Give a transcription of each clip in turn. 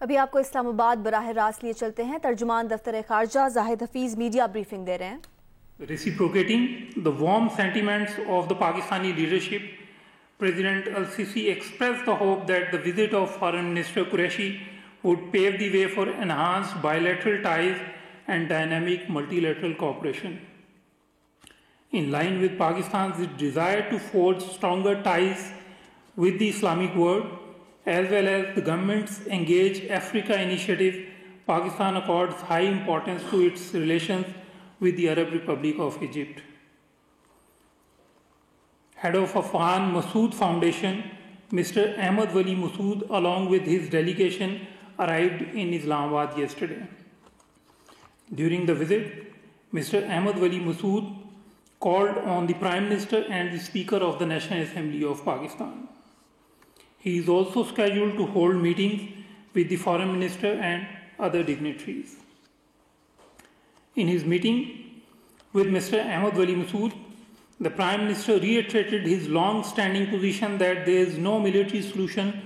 अभी आपको इस्लामाबाद बराह रास्त लिए चलते हैं। तर्जुमान दफ्तर खारजा जाहिद हफीज मीडिया ब्रीफिंग दे रहे हैं। Reciprocating the warm sentiments of the Pakistani leadership, President Al-Sisi expressed the hope that the visit of Foreign Minister Qureshi would pave the way for enhanced bilateral ties and dynamic multilateral cooperation. In line with Pakistan's desire to forge stronger ties with the Islamic world, as well as the government's Engage Africa initiative, Pakistan accords high importance to its relations with the Arab Republic of Egypt. Head of Afghan Massoud Foundation, Mr. Ahmad Wali Massoud, along with his delegation, arrived in Islamabad yesterday. During the visit, Mr. Ahmad Wali Massoud called on the Prime Minister and the Speaker of the National Assembly of Pakistan. He is also scheduled to hold meetings with the Foreign Minister and other dignitaries. In his meeting with Mr. Ahmad Wali Massoud, the Prime Minister reiterated his long-standing position that there is no military solution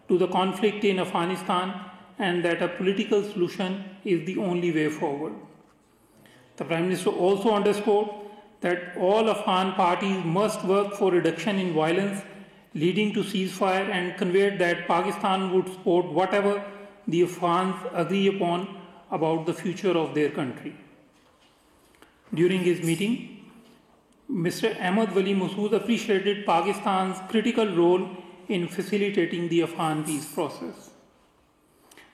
to the conflict in Afghanistan and that a political solution is the only way forward. The Prime Minister also underscored that all Afghan parties must work for reduction in violence leading to ceasefire and conveyed that Pakistan would support whatever the Afghans agree upon about the future of their country. During his meeting, Mr. Ahmad Wali Massoud appreciated Pakistan's critical role in facilitating the Afghan peace process.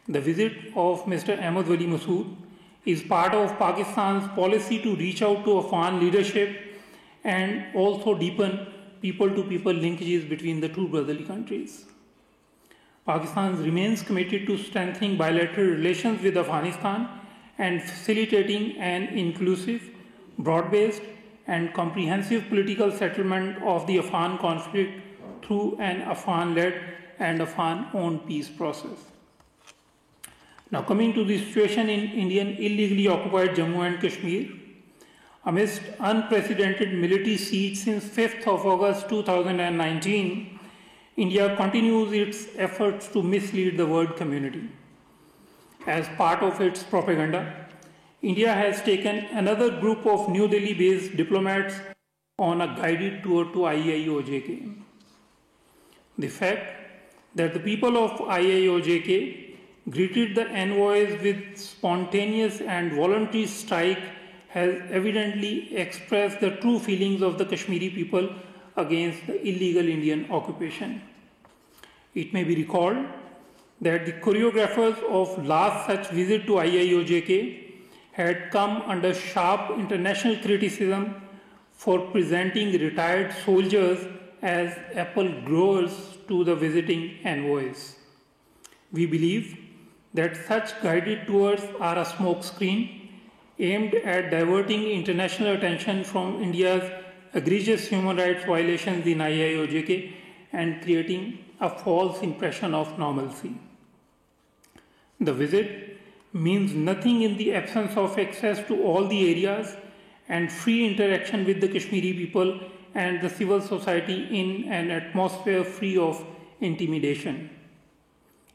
The visit of Mr. Ahmad Wali Massoud is part of Pakistan's policy to reach out to Afghan leadership and also deepen people-to-people linkages between the two brotherly countries. Pakistan remains committed to strengthening bilateral relations with Afghanistan and facilitating an inclusive, broad-based and comprehensive political settlement of the Afghan conflict through an Afghan-led and Afghan-owned peace process. Now coming to the situation in Indian illegally occupied Jammu and Kashmir, amidst unprecedented military siege since 5th of August 2019, India continues its efforts to mislead the world community. As part of its propaganda, India has taken another group of New Delhi-based diplomats on a guided tour to IAOJK. The fact that the people of IAOJK greeted the envoys with spontaneous and voluntary strike has evidently expressed the true feelings of the Kashmiri people against the illegal Indian occupation. It may be recalled that the choreographers of last such visit to IAOJK had come under sharp international criticism for presenting retired soldiers as apple growers to the visiting envoys. We believe that such guided tours are a smokescreen aimed at diverting international attention from India's egregious human rights violations in IAOJK and creating a false impression of normalcy. The visit means nothing in the absence of access to all the areas and free interaction with the Kashmiri people and the civil society in an atmosphere free of intimidation.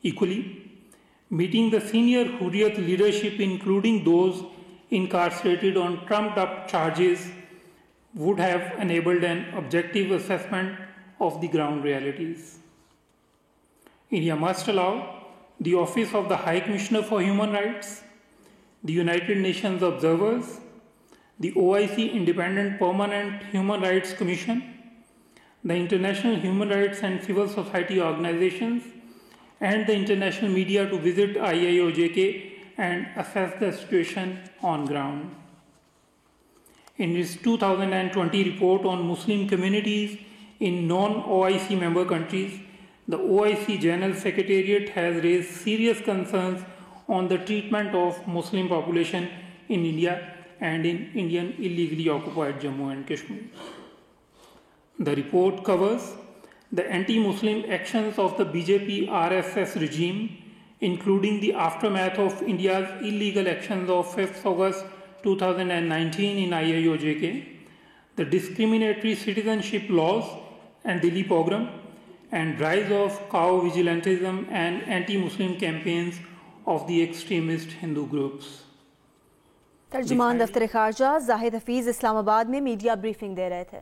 Equally, meeting the senior Hurriyat leadership, including those incarcerated on trumped-up charges, would have enabled an objective assessment of the ground realities. India must allow the Office of the High Commissioner for Human Rights, the United Nations observers, the OIC Independent Permanent Human Rights Commission, the international human rights and civil society organizations, and the international media to visit IAOJK and assess the situation on ground. In its 2020 report on Muslim communities in non-OIC member countries, the OIC General Secretariat has raised serious concerns on the treatment of Muslim population in India and in Indian illegally occupied Jammu and Kashmir. The report covers the anti-Muslim actions of the BJP RSS regime, including the aftermath of India's illegal actions of 5th August 2019 in IAOJK, the discriminatory citizenship laws and Delhi pogrom, and rise of cow vigilantism and anti-Muslim campaigns of the extremist Hindu groups. तर्जुमान दफ्तर खारजा जाहिद हफीज इस्लामाबाद में media briefing दे रहे थे।